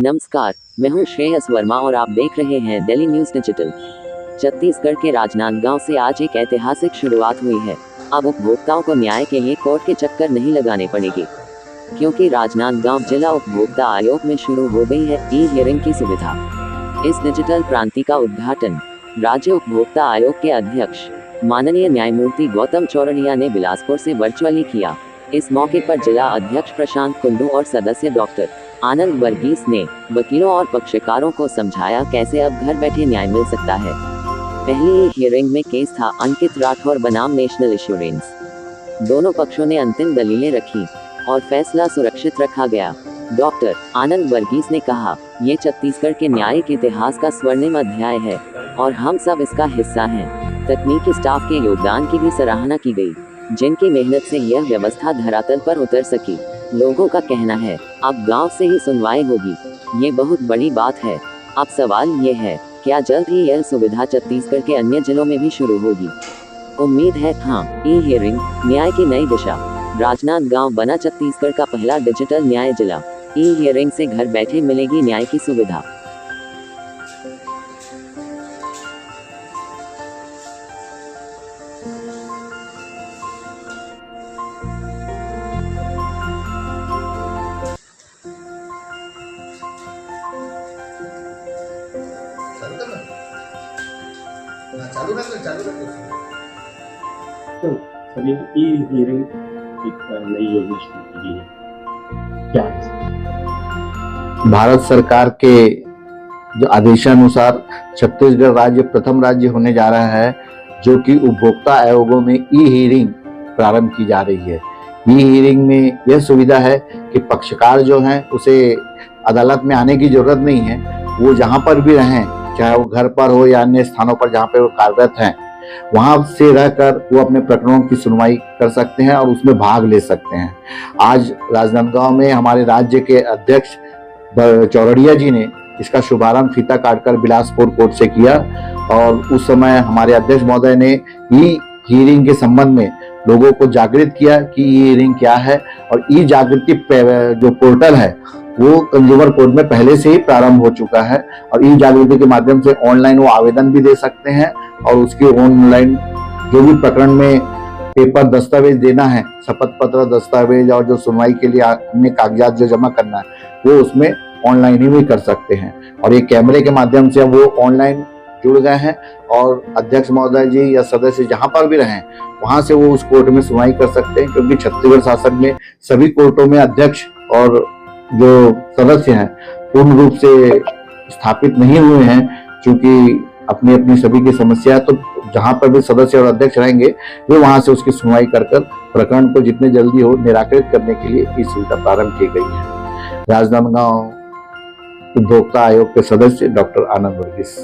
नमस्कार, मैं हूं श्रेयस वर्मा और आप देख रहे हैं दिल्ली न्यूज डिजिटल। छत्तीसगढ़ के राजनांदगांव से आज एक ऐतिहासिक शुरुआत हुई है। अब उपभोक्ताओं को न्याय के लिए कोर्ट के चक्कर नहीं लगाने पड़ेंगे, क्योंकि राजनांदगांव जिला उपभोक्ता आयोग में शुरू हो गई है ई हियरिंग की सुविधा। इस डिजिटल क्रांति का उद्घाटन राज्य उपभोक्ता आयोग के अध्यक्ष माननीय न्यायमूर्ति गौतम चौरड़िया ने बिलासपुर से वर्चुअली किया। इस मौके पर जिला अध्यक्ष प्रशांत कुंडू और सदस्य डॉक्टर आनंद वर्गीस ने वकीलों और पक्षकारों को समझाया कैसे अब घर बैठे न्याय मिल सकता है। पहली हियरिंग में केस था अंकित राठौर बनाम नेशनल इंश्योरेंस। दोनों पक्षों ने अंतिम दलीलें रखी और फैसला सुरक्षित रखा गया। डॉक्टर आनंद वर्गीस ने कहा, ये छत्तीसगढ़ के न्यायिक इतिहास का स्वर्णिम अध्याय है और हम सब इसका हिस्सा हैं। तकनीकी स्टाफ के योगदान की भी सराहना की गई, जिनकी मेहनत से यह व्यवस्था धरातल पर उतर सकी। लोगों का कहना है अब गांव से ही सुनवाई होगी, ये बहुत बड़ी बात है। अब सवाल ये है, क्या जल्द ही यह सुविधा छत्तीसगढ़ के अन्य जिलों में भी शुरू होगी? उम्मीद है हाँ। ई हियरिंग न्याय की नई दिशा। राजनांदगांव बना छत्तीसगढ़ का पहला डिजिटल न्याय जिला। ई हियरिंग से घर बैठे मिलेगी न्याय की सुविधा। चालू रखो। तो सभी ई हियरिंग एक नई योजना शुरू की गई है, क्या है? भारत सरकार के जो आदेशानुसार छत्तीसगढ़ राज्य प्रथम राज्य होने जा रहा है, जो कि उपभोक्ता आयोगों में ई हियरिंग प्रारंभ की जा रही है। ई हियरिंग में यह सुविधा है कि पक्षकार जो हैं उसे अदालत में आने की जरूरत नहीं है। वो जहाँ पर भी रहें, चाहे वो घर पर हो या अन्य स्थानों पर जहाँ पे वो कार्यरत हैं, वहां से रहकर वो अपने प्रकरणों की सुनवाई कर सकते हैं और उसमें भाग ले सकते हैं। आज राजनांदगांव में हमारे राज्य के अध्यक्ष चौरड़िया जी ने इसका शुभारंभ फीता काटकर बिलासपुर कोर्ट से किया और उस समय हमारे अध्यक्ष महोदय ने ई हियरिंग के संबंध में लोगों को जागृत किया कि ई हियरिंग क्या है। और ई जागृति जो पोर्टल है वो कंज्यूमर कोर्ट में पहले से ही प्रारंभ हो चुका है और ई जागृति के माध्यम से ऑनलाइन वो आवेदन भी दे सकते हैं और उसके ऑनलाइन जो भी प्रकरण में पेपर दस्तावेज देना है, शपथ पत्र दस्तावेज और जो सुनवाई के लिए अन्य कागजात जो जमा करना है, वो उसमें ऑनलाइन ही भी कर सकते हैं। और ये कैमरे के माध्यम से वो ऑनलाइन जुड़ गए हैं और अध्यक्ष महोदय जी या सदस्य जहां पर भी रहें वहां से वो उस कोर्ट में सुनवाई कर सकते हैं, क्योंकि छत्तीसगढ़ शासन में सभी कोर्टों में अध्यक्ष और जो सदस्य हैं पूर्ण रूप से स्थापित नहीं हुए हैं, क्योंकि अपनी अपनी सभी की समस्या है। तो जहां पर भी सदस्य और अध्यक्ष रहेंगे वे वहां से उसकी सुनवाई कर प्रकरण को जितने जल्दी हो निराकृत करने के लिए इस सुविधा प्रारंभ की गई है। राजनांदगांव उपभोक्ता आयोग के सदस्य डॉक्टर आनंद वर्गीस।